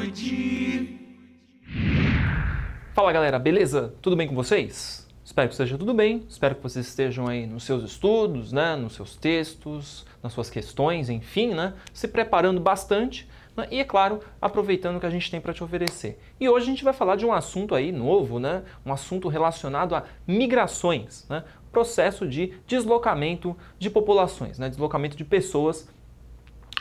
Nômade. Fala galera, beleza? Tudo bem com vocês? Espero que esteja tudo bem, espero que vocês estejam aí nos seus estudos, né, nos seus textos, nas suas questões, enfim, né, se preparando bastante, né, e é claro, aproveitando o que a gente tem para te oferecer. E hoje a gente vai falar de um assunto aí novo, né, um assunto relacionado a migrações, né, processo de deslocamento de populações, né, deslocamento de pessoas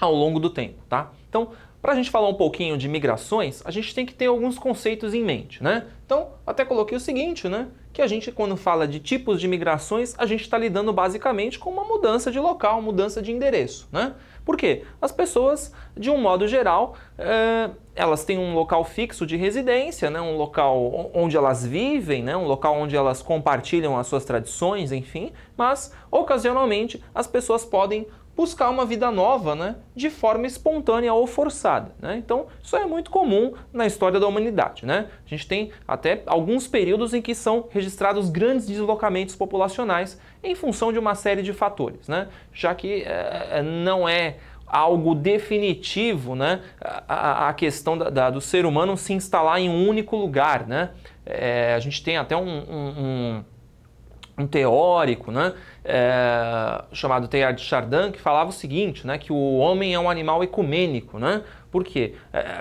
ao longo do tempo, tá? Então, para a gente falar um pouquinho de migrações, a gente tem que ter alguns conceitos em mente, né? Então, até coloquei o seguinte, né? Que a gente, quando fala de tipos de migrações, a gente está lidando basicamente com uma mudança de local, mudança de endereço, né? Por quê? As pessoas, de um modo geral, elas têm um local fixo de residência, né? Um local onde elas vivem, né? Um local onde elas compartilham as suas tradições, enfim, mas, ocasionalmente, as pessoas podem buscar uma vida nova, né, de forma espontânea ou forçada, né? Então, isso é muito comum na história da humanidade, né? A gente tem até alguns períodos em que são registrados grandes deslocamentos populacionais em função de uma série de fatores, né? Já que não é algo definitivo, né, a questão do ser humano se instalar em um único lugar, né? A gente tem até um teórico, né, chamado Teilhard de Chardin, que falava o seguinte, né, que o homem é um animal ecumênico, né? Por quê?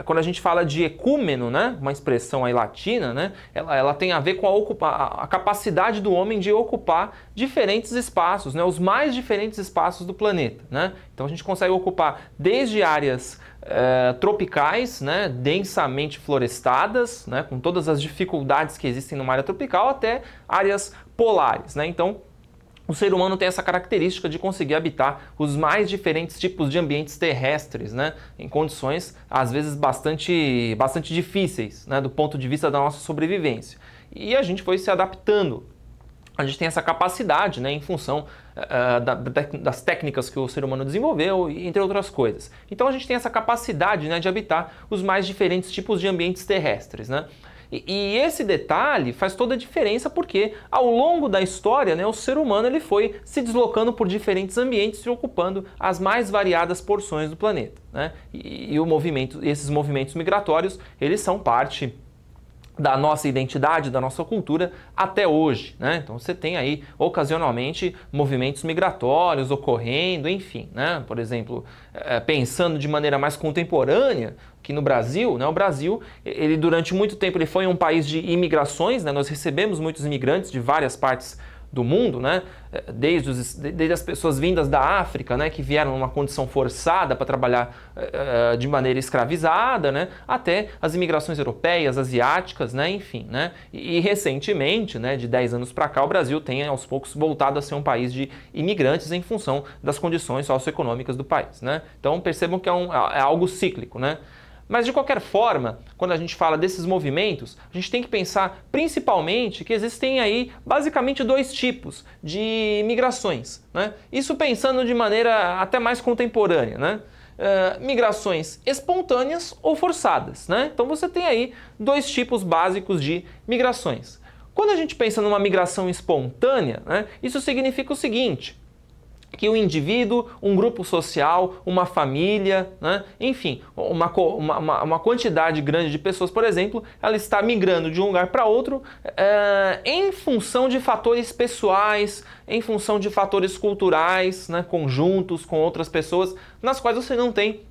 Quando a gente fala de ecúmeno, né, uma expressão aí latina, né, ela tem a ver com a capacidade do homem de ocupar diferentes espaços, né, os mais diferentes espaços do planeta, né? Então a gente consegue ocupar desde áreas tropicais, né, densamente florestadas, né, com todas as dificuldades que existem numa área tropical, até áreas polares, né? Então, o ser humano tem essa característica de conseguir habitar os mais diferentes tipos de ambientes terrestres, né, em condições, às vezes, bastante difíceis, né, do ponto de vista da nossa sobrevivência. E a gente foi se adaptando. A gente tem essa capacidade, né, em função das técnicas que o ser humano desenvolveu, entre outras coisas. Então a gente tem essa capacidade, né, de habitar os mais diferentes tipos de ambientes terrestres, né? E esse detalhe faz toda a diferença porque ao longo da história, né, o ser humano ele foi se deslocando por diferentes ambientes e ocupando as mais variadas porções do planeta, né? E esses movimentos migratórios, eles são parte da nossa identidade, da nossa cultura até hoje, né? Então você tem aí ocasionalmente movimentos migratórios ocorrendo, enfim, né? Por exemplo, pensando de maneira mais contemporânea, que no Brasil, né? O Brasil, ele durante muito tempo ele foi um país de imigrações, né? Nós recebemos muitos imigrantes de várias partes do mundo, né? Desde as pessoas vindas da África, né, que vieram numa condição forçada para trabalhar de maneira escravizada, né, até as imigrações europeias, asiáticas, né, enfim, né, e recentemente, né, de 10 anos para cá, o Brasil tem aos poucos voltado a ser um país de imigrantes em função das condições socioeconômicas do país, né. Então percebam que é algo cíclico, né. Mas de qualquer forma, quando a gente fala desses movimentos, a gente tem que pensar principalmente que existem aí basicamente dois tipos de migrações, né? Isso pensando de maneira até mais contemporânea, né? Migrações espontâneas ou forçadas, né? Então você tem aí dois tipos básicos de migrações. Quando a gente pensa numa migração espontânea, né, isso significa o seguinte: que o indivíduo, um grupo social, uma família, né? Enfim, uma quantidade grande de pessoas, por exemplo, ela está migrando de um lugar para outro em função de fatores pessoais, em função de fatores culturais, né? Conjuntos com outras pessoas, nas quais você não tem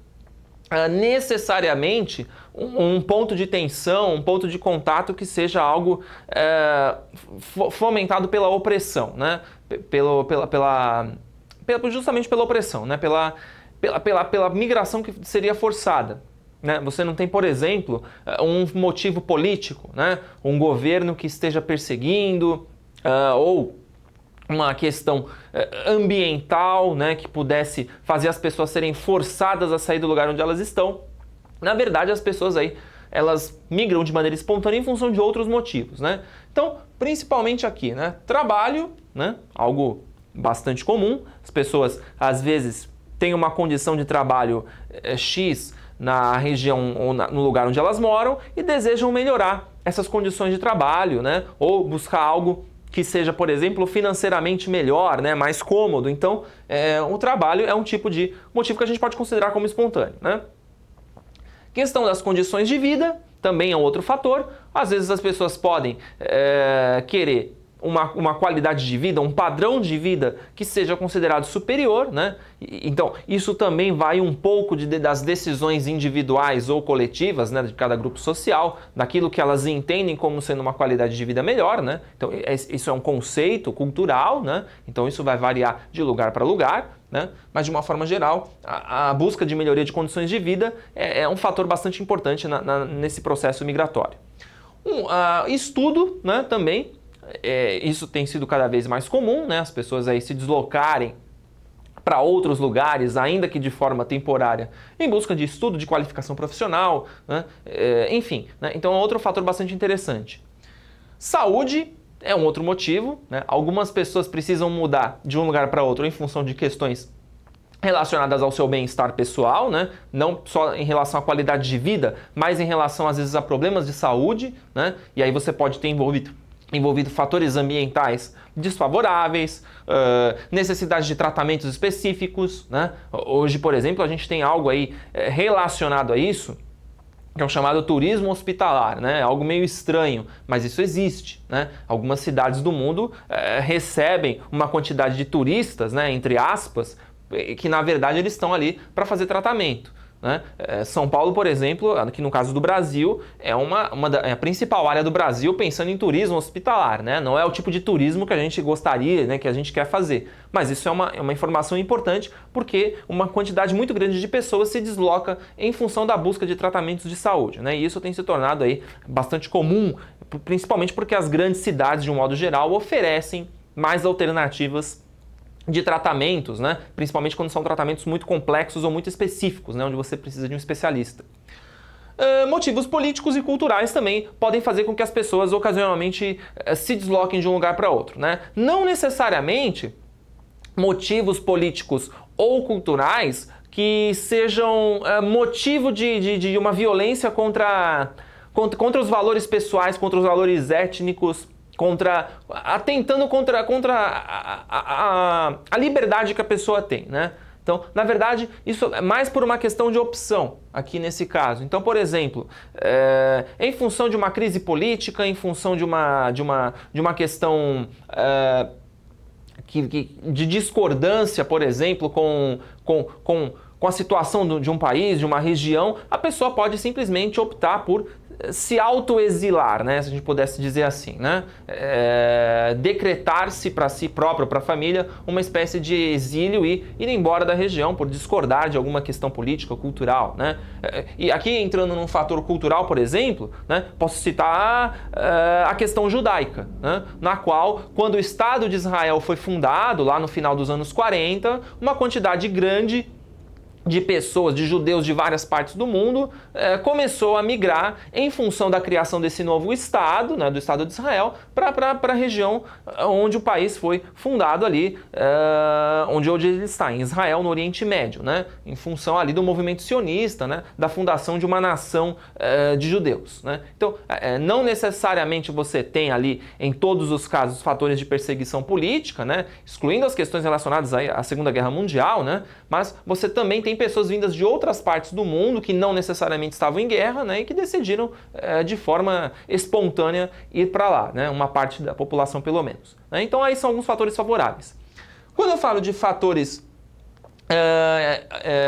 necessariamente um ponto de tensão, um ponto de contato que seja algo fomentado pela opressão, né? Justamente pela opressão, né? Pela migração que seria forçada, né? Você não tem, por exemplo, um motivo político, né? Um governo que esteja perseguindo ou uma questão ambiental, né? Que pudesse fazer as pessoas serem forçadas a sair do lugar onde elas estão. Na verdade, as pessoas aí, elas migram de maneira espontânea em função de outros motivos, né? Então, principalmente aqui, né? Trabalho, né? Algo bastante comum. As pessoas, às vezes, têm uma condição de trabalho X na região ou no lugar onde elas moram e desejam melhorar essas condições de trabalho, né? Ou buscar algo que seja, por exemplo, financeiramente melhor, né? Mais cômodo. Então, o trabalho é um tipo de motivo que a gente pode considerar como espontâneo, né? Questão das condições de vida também é um outro fator. Às vezes as pessoas podem querer uma qualidade de vida, um padrão de vida que seja considerado superior, né? Então, isso também vai um pouco das decisões individuais ou coletivas, né, de cada grupo social, daquilo que elas entendem como sendo uma qualidade de vida melhor, né? Então, isso é um conceito cultural, né? Então, isso vai variar de lugar para lugar, né? Mas, de uma forma geral, a busca de melhoria de condições de vida é um fator bastante importante nesse processo migratório. Estudo, né, também. Isso tem sido cada vez mais comum, né? As pessoas aí se deslocarem para outros lugares, ainda que de forma temporária, em busca de estudo, de qualificação profissional, né? Enfim, né? Então é outro fator bastante interessante. Saúde é um outro motivo, né? Algumas pessoas precisam mudar de um lugar para outro em função de questões relacionadas ao seu bem-estar pessoal, né? Não só em relação à qualidade de vida, mas em relação às vezes a problemas de saúde, né? E aí você pode ter envolvido fatores ambientais desfavoráveis, necessidade de tratamentos específicos, né? Hoje, por exemplo, a gente tem algo aí relacionado a isso, que é o chamado turismo hospitalar, né? Algo meio estranho, mas isso existe, né? Algumas cidades do mundo recebem uma quantidade de turistas, né, entre aspas, que na verdade eles estão ali para fazer tratamento. Né? São Paulo, por exemplo, aqui no caso do Brasil, é a principal área do Brasil pensando em turismo hospitalar, né? Não é o tipo de turismo que a gente gostaria, né, que a gente quer fazer. Mas isso é uma informação importante porque uma quantidade muito grande de pessoas se desloca em função da busca de tratamentos de saúde, né? E isso tem se tornado aí bastante comum, principalmente porque as grandes cidades, de um modo geral, oferecem mais alternativas de tratamentos, né? Principalmente quando são tratamentos muito complexos ou muito específicos, né? Onde você precisa de um especialista. Motivos políticos e culturais também podem fazer com que as pessoas ocasionalmente se desloquem de um lugar para outro, né? Não necessariamente motivos políticos ou culturais que sejam motivo de uma violência contra os valores pessoais, contra os valores étnicos, atentando contra a liberdade que a pessoa tem, né? Então, na verdade, isso é mais por uma questão de opção, aqui nesse caso. Então, por exemplo, em função de uma crise política, em função de uma questão de discordância, por exemplo, com a situação de um país, de uma região, a pessoa pode simplesmente optar por se autoexilar, né? Se a gente pudesse dizer assim, né? Decretar-se para si próprio, para a família, uma espécie de exílio e ir embora da região por discordar de alguma questão política, cultural, né? E aqui entrando num fator cultural, por exemplo, né? Posso citar a questão judaica, né? Na qual, quando o Estado de Israel foi fundado, lá no final dos anos 40, uma quantidade grande de pessoas, de judeus de várias partes do mundo, começou a migrar em função da criação desse novo Estado, né, do Estado de Israel, para a região onde o país foi fundado ali, onde hoje ele está, em Israel, no Oriente Médio, né, em função ali do movimento sionista, né, da fundação de uma nação de judeus. Né. Então, não necessariamente você tem ali, em todos os casos, fatores de perseguição política, né, excluindo as questões relacionadas à Segunda Guerra Mundial, né, mas você também tem pessoas vindas de outras partes do mundo que não necessariamente estavam em guerra, né, e que decidiram de forma espontânea ir para lá, né, uma parte da população pelo menos. Né. Então aí são alguns fatores favoráveis. Quando eu falo de fatores,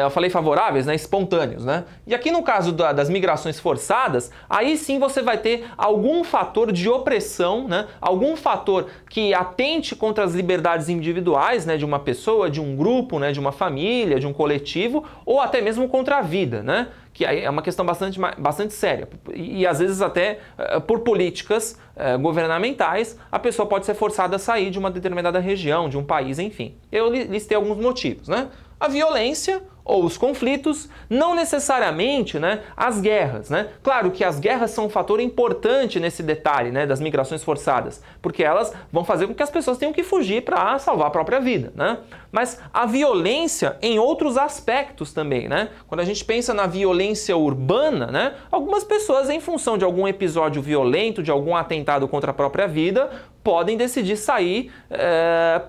eu falei favoráveis, né, espontâneos, né? E aqui no caso das migrações forçadas, aí sim você vai ter algum fator de opressão, né? Algum fator que atente contra as liberdades individuais, né, de uma pessoa, de um grupo, né, de uma família, de um coletivo, ou até mesmo contra a vida, né? Que aí é uma questão bastante séria. E às vezes até por políticas governamentais, a pessoa pode ser forçada a sair de uma determinada região, de um país, enfim. Eu listei alguns motivos, né? A violência ou os conflitos, não necessariamente, né, as guerras, né? Claro que as guerras são um fator importante nesse detalhe, né, das migrações forçadas, porque elas vão fazer com que as pessoas tenham que fugir para salvar a própria vida, né? Mas a violência em outros aspectos também, né? Quando a gente pensa na violência urbana, né, algumas pessoas, em função de algum episódio violento, de algum atentado contra a própria vida, podem decidir sair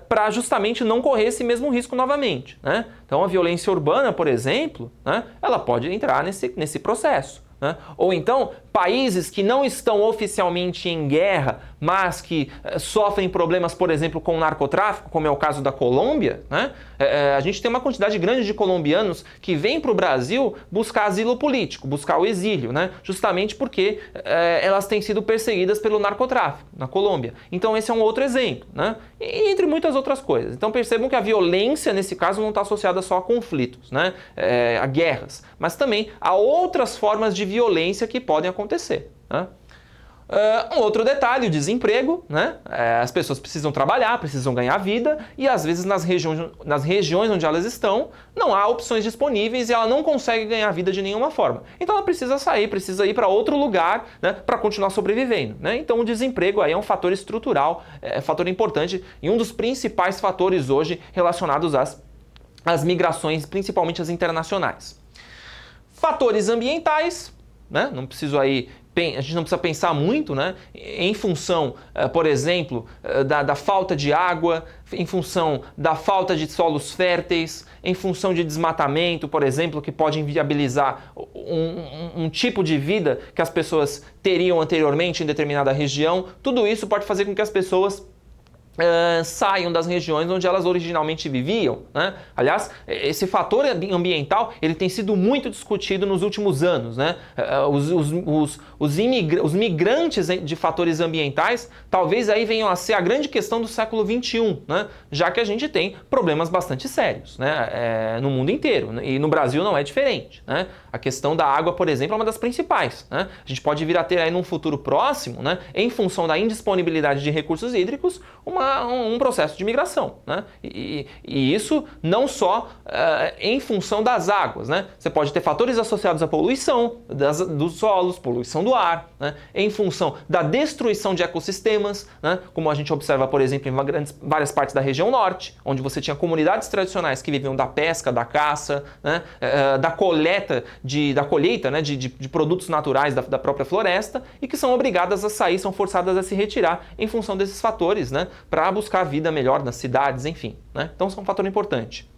para justamente não correr esse mesmo risco novamente, né? Então a violência urbana, por exemplo, né, ela pode entrar nesse processo, né? Ou então, países que não estão oficialmente em guerra, mas que sofrem problemas, por exemplo, com o narcotráfico, como é o caso da Colômbia, né? A gente tem uma quantidade grande de colombianos que vêm para o Brasil buscar asilo político, buscar o exílio, né? Justamente porque elas têm sido perseguidas pelo narcotráfico na Colômbia. Então esse é um outro exemplo, né? E entre muitas outras coisas. Então percebam que a violência, nesse caso, não está associada só a conflitos, né? A guerras, mas também a outras formas de violência que podem acontecer, né? Um outro detalhe, o desemprego, né? As pessoas precisam trabalhar, precisam ganhar vida e às vezes nas regiões onde elas estão não há opções disponíveis e ela não consegue ganhar vida de nenhuma forma. Então ela precisa sair, precisa ir para outro lugar, né, para continuar sobrevivendo, né? Então o desemprego aí é um fator estrutural, fator importante e um dos principais fatores hoje relacionados às migrações, principalmente as internacionais. Fatores ambientais, né? Não preciso aí, a gente não precisa pensar muito, né? Em função, por exemplo, da falta de água, em função da falta de solos férteis, em função de desmatamento, por exemplo, que pode inviabilizar um tipo de vida que as pessoas teriam anteriormente em determinada região. Tudo isso pode fazer com que as pessoas saiam das regiões onde elas originalmente viviam, né? Aliás, esse fator ambiental ele tem sido muito discutido nos últimos anos, né? Os migrantes de fatores ambientais talvez aí venham a ser a grande questão do século XXI, né? Já que a gente tem problemas bastante sérios, né? No mundo inteiro, né? E no Brasil não é diferente, né? A questão da água, por exemplo, é uma das principais, né? A gente pode vir a ter aí num futuro próximo, né, em função da indisponibilidade de recursos hídricos, um processo de migração, né? E isso não só em função das águas, né? Você pode ter fatores associados à poluição dos solos, poluição do ar, né? Em função da destruição de ecossistemas, né? Como a gente observa, por exemplo, em várias partes da região norte, onde você tinha comunidades tradicionais que viviam da pesca, da caça, né? Da colheita, né? de produtos naturais da própria floresta e que são obrigadas a sair, são forçadas a se retirar em função desses fatores, né? Para buscar a vida melhor nas cidades, enfim, né? Então, são um fator importante.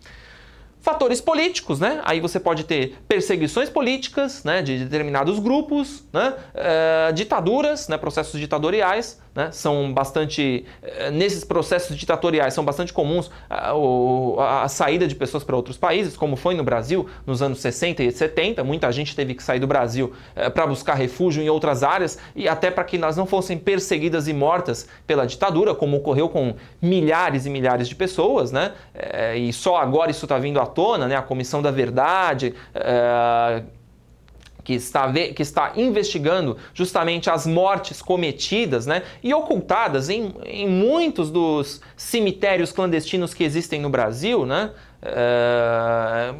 Fatores políticos, né? Aí você pode ter perseguições políticas, né, de determinados grupos, né? Ditaduras, né, processos ditatoriais, né? São bastante, nesses processos ditatoriais são bastante comuns a saída de pessoas para outros países, como foi no Brasil nos anos 60 e 70. Muita gente teve que sair do Brasil para buscar refúgio em outras áreas e até para que nós não fossem perseguidas e mortas pela ditadura, como ocorreu com milhares e milhares de pessoas, né? E só agora isso está vindo à tona, né? A Comissão da Verdade, que está investigando justamente as mortes cometidas, né, e ocultadas em muitos dos cemitérios clandestinos que existem no Brasil, né?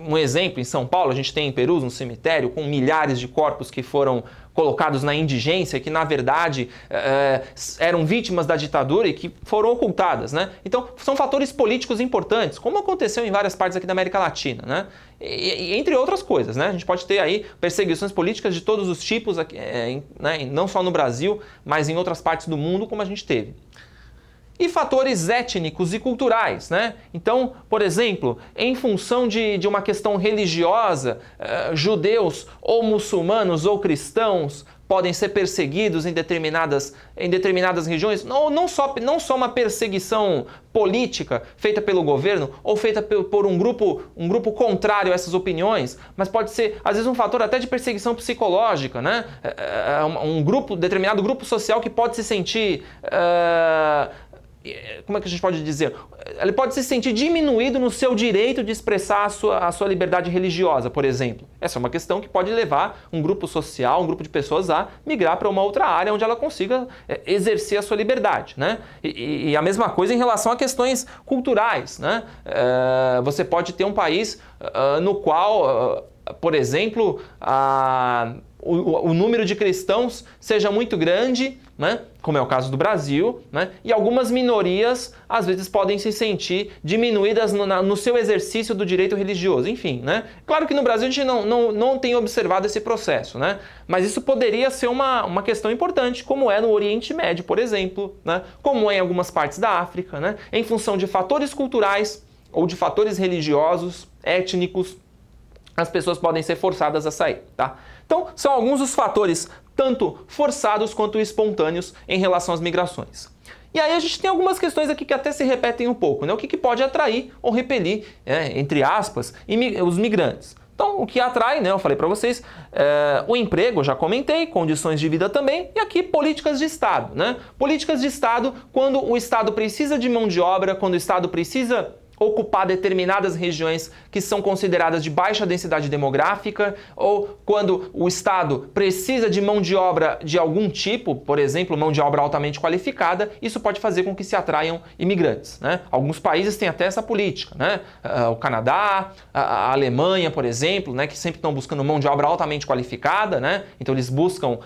Um exemplo, em São Paulo, a gente tem em Perus um cemitério com milhares de corpos que foram colocados na indigência, que na verdade eram vítimas da ditadura e que foram ocultadas, né? Então, são fatores políticos importantes, como aconteceu em várias partes aqui da América Latina, né? E entre outras coisas, né? A gente pode ter aí perseguições políticas de todos os tipos, né? Não só no Brasil, mas em outras partes do mundo, como a gente teve. E fatores étnicos e culturais, né? Então, por exemplo, em função de uma questão religiosa, judeus ou muçulmanos ou cristãos podem ser perseguidos em determinadas regiões, não só uma perseguição política feita pelo governo ou feita por um grupo contrário a essas opiniões, mas pode ser, às vezes, um fator até de perseguição psicológica, né? Determinado grupo social que pode se sentir... como é que a gente pode dizer? Ele pode se sentir diminuído no seu direito de expressar a sua liberdade religiosa, por exemplo. Essa é uma questão que pode levar um grupo social, um grupo de pessoas a migrar para uma outra área onde ela consiga exercer a sua liberdade, né? E a mesma coisa em relação a questões culturais, né? Você pode ter um país no qual por exemplo, o número de cristãos seja muito grande, né, como é o caso do Brasil, né, e algumas minorias às vezes podem se sentir diminuídas no seu exercício do direito religioso, enfim, né? Claro que no Brasil a gente não tem observado esse processo, né? Mas isso poderia ser uma questão importante, como é no Oriente Médio, por exemplo, né? Como é em algumas partes da África, né? Em função de fatores culturais ou de fatores religiosos, étnicos, as pessoas podem ser forçadas a sair, tá? Então, são alguns dos fatores, tanto forçados quanto espontâneos, em relação às migrações. E aí a gente tem algumas questões aqui que até se repetem um pouco, né? O que pode atrair ou repelir, entre aspas, os migrantes? Então, o que atrai, né? Eu falei para vocês, o emprego, eu já comentei, condições de vida também, e aqui políticas de Estado, né? Políticas de Estado, quando o Estado precisa de mão de obra, quando o Estado precisa ocupar determinadas regiões que são consideradas de baixa densidade demográfica, ou quando o Estado precisa de mão de obra de algum tipo, por exemplo, mão de obra altamente qualificada, isso pode fazer com que se atraiam imigrantes, né? Alguns países têm até essa política, né? O Canadá, a Alemanha, por exemplo, né? Que sempre estão buscando mão de obra altamente qualificada, né? Então eles buscam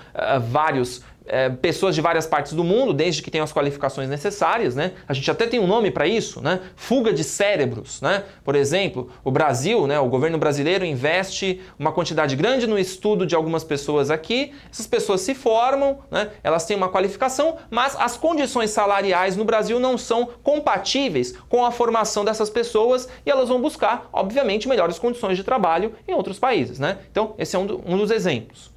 pessoas de várias partes do mundo, desde que tenham as qualificações necessárias, né? A gente até tem um nome para isso, né? Fuga de cérebros, né? Por exemplo, o Brasil, né? O governo brasileiro investe uma quantidade grande no estudo de algumas pessoas aqui, essas pessoas se formam, né? Elas têm uma qualificação, mas as condições salariais no Brasil não são compatíveis com a formação dessas pessoas e elas vão buscar, obviamente, melhores condições de trabalho em outros países, né? Então, esse é um dos exemplos.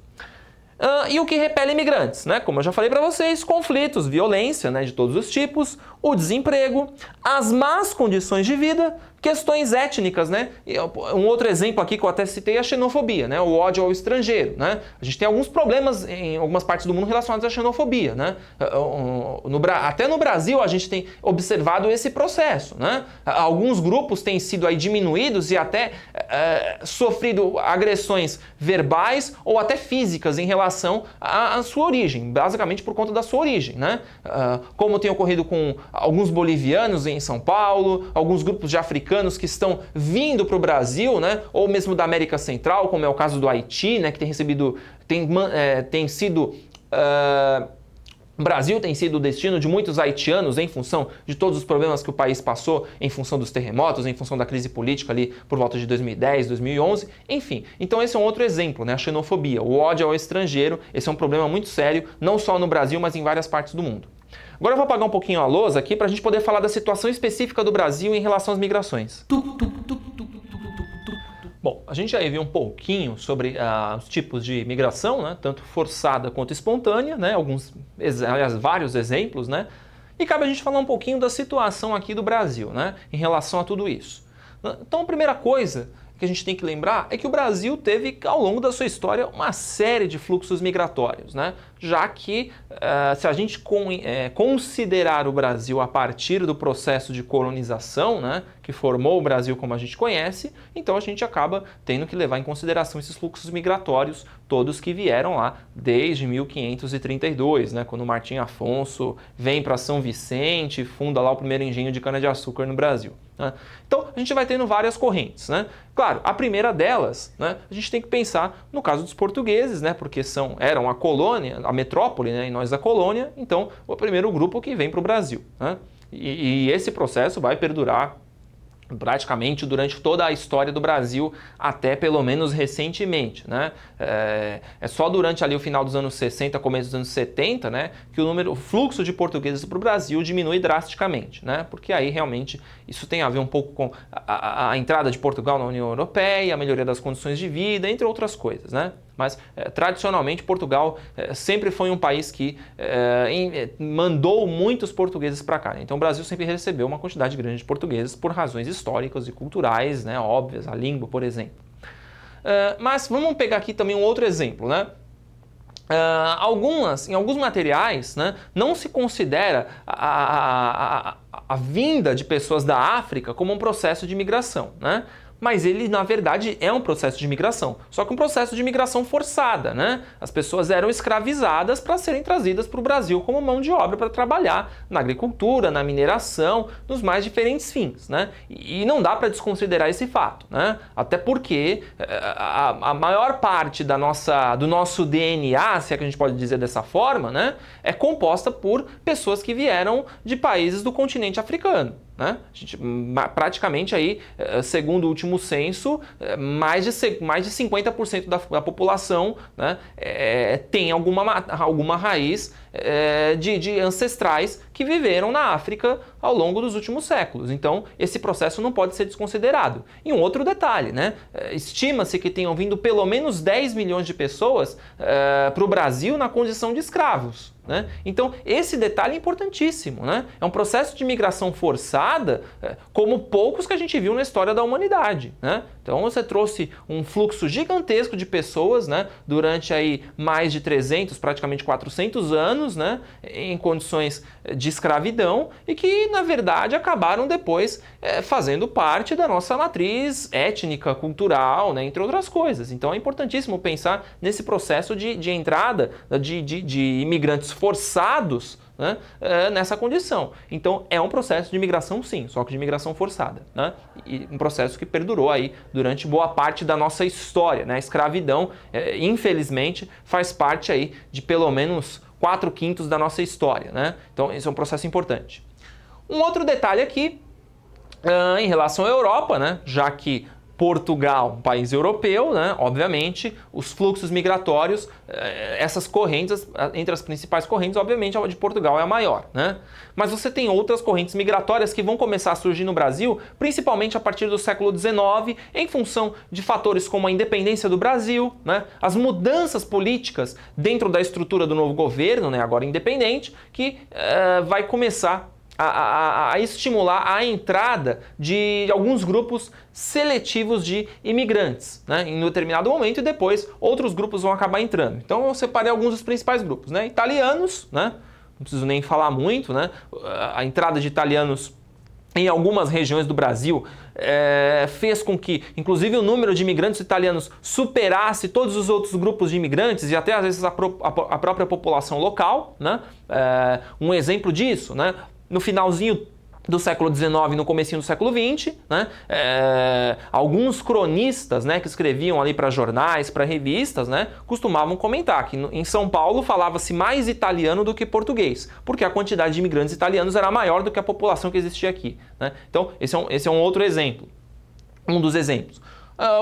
E o que repele imigrantes, né? Como eu já falei para vocês, conflitos, violência, né, de todos os tipos, o desemprego, as más condições de vida, questões étnicas, né? Um outro exemplo aqui que eu até citei é a xenofobia, né? O ódio ao estrangeiro, né? A gente tem alguns problemas em algumas partes do mundo relacionados à xenofobia, né? Até no Brasil a gente tem observado esse processo, né? Alguns grupos têm sido aí diminuídos e até sofrido agressões verbais ou até físicas em relação à sua origem, basicamente por conta da sua origem, né? Como tem ocorrido com alguns bolivianos em São Paulo, alguns grupos de africanos que estão vindo para o Brasil, né? Ou mesmo da América Central, como é o caso do Haiti, né? Que o Brasil tem sido o destino de muitos haitianos em função de todos os problemas que o país passou, em função dos terremotos, em função da crise política ali por volta de 2010, 2011, enfim. Então esse é um outro exemplo, né? A xenofobia, o ódio ao estrangeiro, esse é um problema muito sério, não só no Brasil, mas em várias partes do mundo. Agora eu vou apagar um pouquinho a lousa aqui para a gente poder falar da situação específica do Brasil em relação às migrações. Bom, a gente já viu um pouquinho sobre os tipos de migração, né? Tanto forçada quanto espontânea, né? Aliás, vários exemplos, né? E cabe a gente falar um pouquinho da situação aqui do Brasil, né? Em relação a tudo isso. Então, a primeira coisa que a gente tem que lembrar é que o Brasil teve, ao longo da sua história, uma série de fluxos migratórios, né? Já que, se a gente considerar o Brasil a partir do processo de colonização, né, que formou o Brasil como a gente conhece, então a gente acaba tendo que levar em consideração esses fluxos migratórios, todos que vieram lá desde 1532, né, quando Martim Afonso vem para São Vicente e funda lá o primeiro engenho de cana-de-açúcar no Brasil. Então, a gente vai tendo várias correntes, né? Claro, a primeira delas, né, a gente tem que pensar no caso dos portugueses, né, porque eram a colônia, a metrópole, né, e nós a colônia, então o primeiro grupo que vem para o Brasil, né? E esse processo vai perdurar praticamente durante toda a história do Brasil, até pelo menos recentemente, né? É só durante ali o final dos anos 60, começo dos anos 70, né, que o fluxo de portugueses para o Brasil diminui drasticamente, né? Porque aí realmente isso tem a ver um pouco com a entrada de Portugal na União Europeia, a melhoria das condições de vida, entre outras coisas, né? Mas, tradicionalmente, Portugal sempre foi um país que mandou muitos portugueses para cá. Então, o Brasil sempre recebeu uma quantidade grande de portugueses por razões históricas e culturais, né, óbvias, a língua, por exemplo. Mas vamos pegar aqui também um outro exemplo, né? Em alguns materiais, né, não se considera a vinda de pessoas da África como um processo de migração, né? mas ele, na verdade, é um processo de migração. Só que um processo de migração forçada, né? As pessoas eram escravizadas para serem trazidas para o Brasil como mão de obra para trabalhar na agricultura, na mineração, nos mais diferentes fins, né? E não dá para desconsiderar esse fato, né? Até porque a maior parte do nosso DNA, se é que a gente pode dizer dessa forma, né? É composta por pessoas que vieram de países do continente africano. Né? A gente, praticamente aí, segundo o último censo, mais de 50% da população, né, tem alguma raiz de ancestrais que viveram na África ao longo dos últimos séculos. Então, esse processo não pode ser desconsiderado. E um outro detalhe, né? Estima-se que tenham vindo pelo menos 10 milhões de pessoas para o Brasil na condição de escravos. Né? Então, esse detalhe é importantíssimo. Né? É um processo de migração forçada, como poucos que a gente viu na história da humanidade. Né? Então, você trouxe um fluxo gigantesco de pessoas, né, durante aí mais de 300, praticamente 400 anos, né, em condições de escravidão e que, na verdade, acabaram depois fazendo parte da nossa matriz étnica, cultural, né, entre outras coisas. Então, é importantíssimo pensar nesse processo de entrada de imigrantes forçados, né, nessa condição. Então, é um processo de migração, sim, só que de migração forçada. Né? E um processo que perdurou aí durante boa parte da nossa história. Né? A escravidão, infelizmente, faz parte aí de pelo menos 4/5 da nossa história. Né? Então, esse é um processo importante. Um outro detalhe aqui, em relação à Europa, né? Já que Portugal, um país europeu, né? Obviamente, os fluxos migratórios, essas correntes, entre as principais correntes, obviamente a de Portugal é a maior, né? Mas você tem outras correntes migratórias que vão começar a surgir no Brasil, principalmente a partir do século XIX, em função de fatores como a independência do Brasil, né? As mudanças políticas dentro da estrutura do novo governo, né? Agora independente, que vai começar a estimular a entrada de alguns grupos seletivos de imigrantes, né, em um determinado momento, e depois outros grupos vão acabar entrando. Então eu separei alguns dos principais grupos, né? Italianos, né? Não preciso nem falar muito, né? A entrada de italianos em algumas regiões do Brasil fez com que, inclusive, o número de imigrantes italianos superasse todos os outros grupos de imigrantes e até às vezes a própria população local, né? Um exemplo disso, né? No finalzinho do século XIX e no comecinho do século XX, né, alguns cronistas, né, que escreviam ali para jornais, para revistas, né, costumavam comentar que em São Paulo falava-se mais italiano do que português, porque a quantidade de imigrantes italianos era maior do que a população que existia aqui. Né? Então, esse é um outro exemplo, um dos exemplos.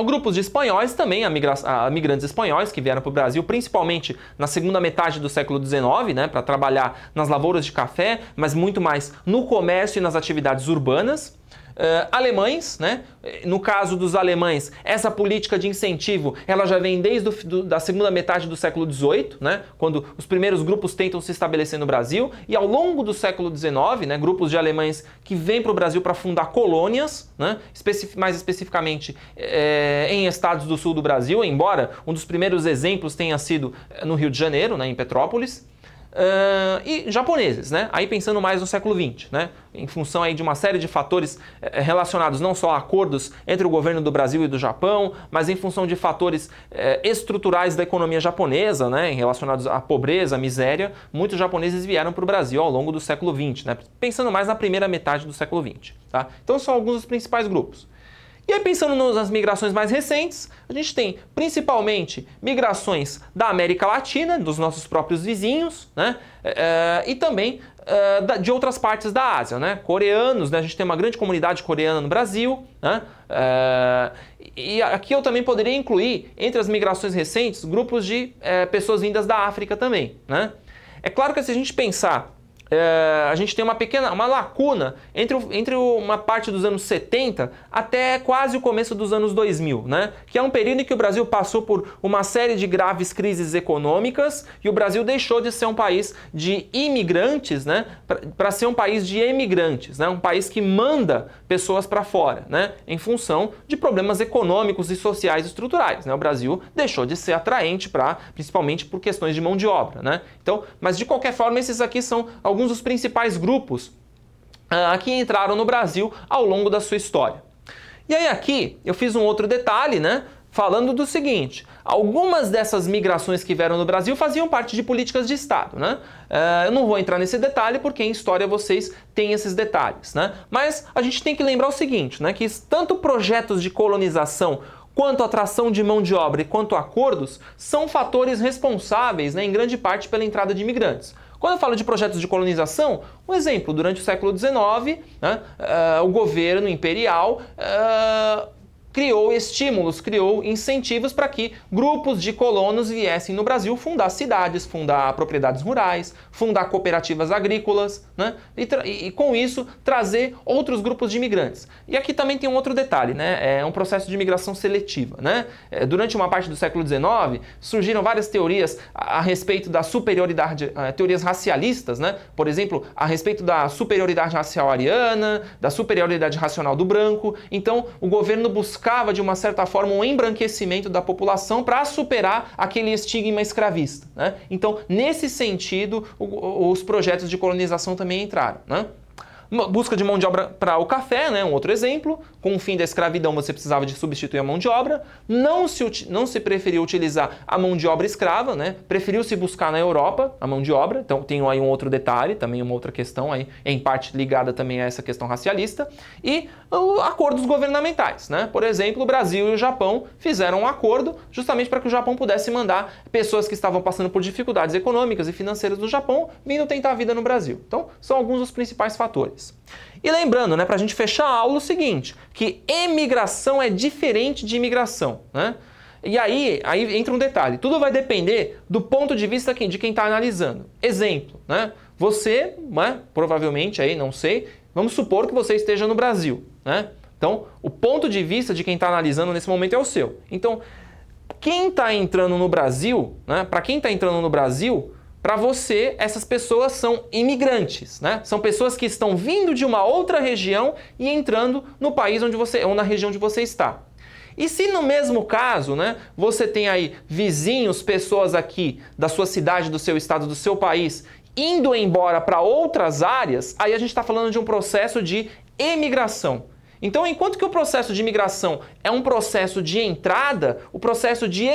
Grupos de espanhóis também, migrantes espanhóis que vieram para o Brasil, principalmente na segunda metade do século XIX, né, para trabalhar nas lavouras de café, mas muito mais no comércio e nas atividades urbanas. Alemães, né? No caso dos alemães, essa política de incentivo ela já vem desde da segunda metade do século XVIII, né? Quando os primeiros grupos tentam se estabelecer no Brasil, e ao longo do século XIX, né? Grupos de alemães que vêm para o Brasil para fundar colônias, né? Mais especificamente em estados do sul do Brasil, embora um dos primeiros exemplos tenha sido no Rio de Janeiro, né? Em Petrópolis. E japoneses, né? Aí pensando mais no século XX, né? Em função aí de uma série de fatores relacionados não só a acordos entre o governo do Brasil e do Japão, mas em função de fatores estruturais da economia japonesa, né? Relacionados à pobreza, à miséria, muitos japoneses vieram para o Brasil ao longo do século XX, né? Pensando mais na primeira metade do século XX, tá? Então são alguns dos principais grupos. E aí, pensando nas migrações mais recentes, a gente tem principalmente migrações da América Latina, dos nossos próprios vizinhos, né? E também de outras partes da Ásia, né? Coreanos, né? A gente tem uma grande comunidade coreana no Brasil, né? E aqui eu também poderia incluir, entre as migrações recentes, grupos de pessoas vindas da África também, né? É claro que se a gente pensar, a gente tem uma lacuna entre uma parte dos anos 70 até quase o começo dos anos 2000, né? Que é um período em que o Brasil passou por uma série de graves crises econômicas e o Brasil deixou de ser um país de imigrantes, né? Para ser um país de emigrantes, né? Um país que manda pessoas para fora, né? Em função de problemas econômicos e sociais estruturais, né? O Brasil deixou de ser atraente principalmente por questões de mão de obra, né? Então, mas de qualquer forma, esses aqui são alguns dos principais grupos que entraram no Brasil ao longo da sua história. E aí aqui eu fiz um outro detalhe, né? Falando do seguinte, algumas dessas migrações que vieram no Brasil faziam parte de políticas de Estado, né? Eu não vou entrar nesse detalhe porque em história vocês têm esses detalhes, né? Mas a gente tem que lembrar o seguinte, né? Que tanto projetos de colonização quanto atração de mão de obra e quanto acordos são fatores responsáveis, né, em grande parte pela entrada de imigrantes. Quando eu falo de projetos de colonização, um exemplo, durante o século XIX, né, o governo imperial criou estímulos, criou incentivos para que grupos de colonos viessem no Brasil fundar cidades, fundar propriedades rurais, fundar cooperativas agrícolas, né? E com isso trazer outros grupos de imigrantes. E aqui também tem um outro detalhe, né? É um processo de imigração seletiva, né? Durante uma parte do século XIX surgiram várias teorias a respeito da superioridade, teorias racialistas, né? Por exemplo, a respeito da superioridade racial ariana, da superioridade racial do branco. Então o governo buscava de uma certa forma um embranquecimento da população para superar aquele estigma escravista, né? Então, nesse sentido, os projetos de colonização também entraram, né? Busca de mão de obra para o café, né? Um outro exemplo. Com o fim da escravidão, você precisava de substituir a mão de obra. Não se preferiu utilizar a mão de obra escrava, né? Preferiu-se buscar na Europa a mão de obra. Então, tem aí um outro detalhe, também uma outra questão aí, em parte ligada também a essa questão racialista. E acordos governamentais, né? Por exemplo, o Brasil e o Japão fizeram um acordo justamente para que o Japão pudesse mandar pessoas que estavam passando por dificuldades econômicas e financeiras do Japão vindo tentar a vida no Brasil. Então, são alguns dos principais fatores. E lembrando, né, para a gente fechar a aula, o seguinte, que emigração é diferente de imigração, né? E aí entra um detalhe, tudo vai depender do ponto de vista de quem está analisando. Exemplo, né? Você, né, provavelmente, aí, não sei, vamos supor que você esteja no Brasil, né? Então, o ponto de vista de quem está analisando nesse momento é o seu. Então, quem está entrando no Brasil, né, para quem está entrando no Brasil, para você, essas pessoas são imigrantes, né? São pessoas que estão vindo de uma outra região e entrando no país ou na região onde você está. E se no mesmo caso, né, você tem aí vizinhos, pessoas aqui da sua cidade, do seu estado, do seu país, indo embora para outras áreas, aí a gente está falando de um processo de emigração. Então, enquanto que o processo de imigração é um processo de entrada, o processo de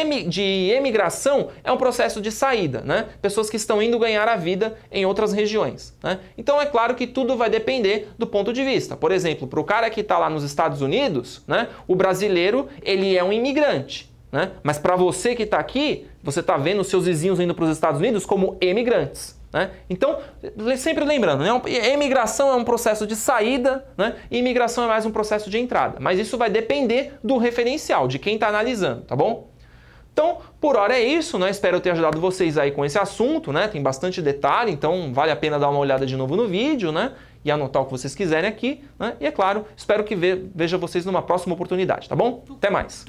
emigração é um processo de saída, né? Pessoas que estão indo ganhar a vida em outras regiões, né? Então, é claro que tudo vai depender do ponto de vista. Por exemplo, para o cara que está lá nos Estados Unidos, né, o brasileiro, ele é um imigrante, né? Mas para você que está aqui, você está vendo os seus vizinhos indo para os Estados Unidos como emigrantes, né? Então, sempre lembrando, né? Emigração é um processo de saída, né? E imigração é mais um processo de entrada. Mas isso vai depender do referencial, de quem está analisando, tá bom? Então, por hora é isso, né? Espero ter ajudado vocês aí com esse assunto, né? Tem bastante detalhe, então vale a pena dar uma olhada de novo no vídeo, né? E anotar o que vocês quiserem aqui, né? E é claro, espero que veja vocês numa próxima oportunidade, tá bom? Até mais!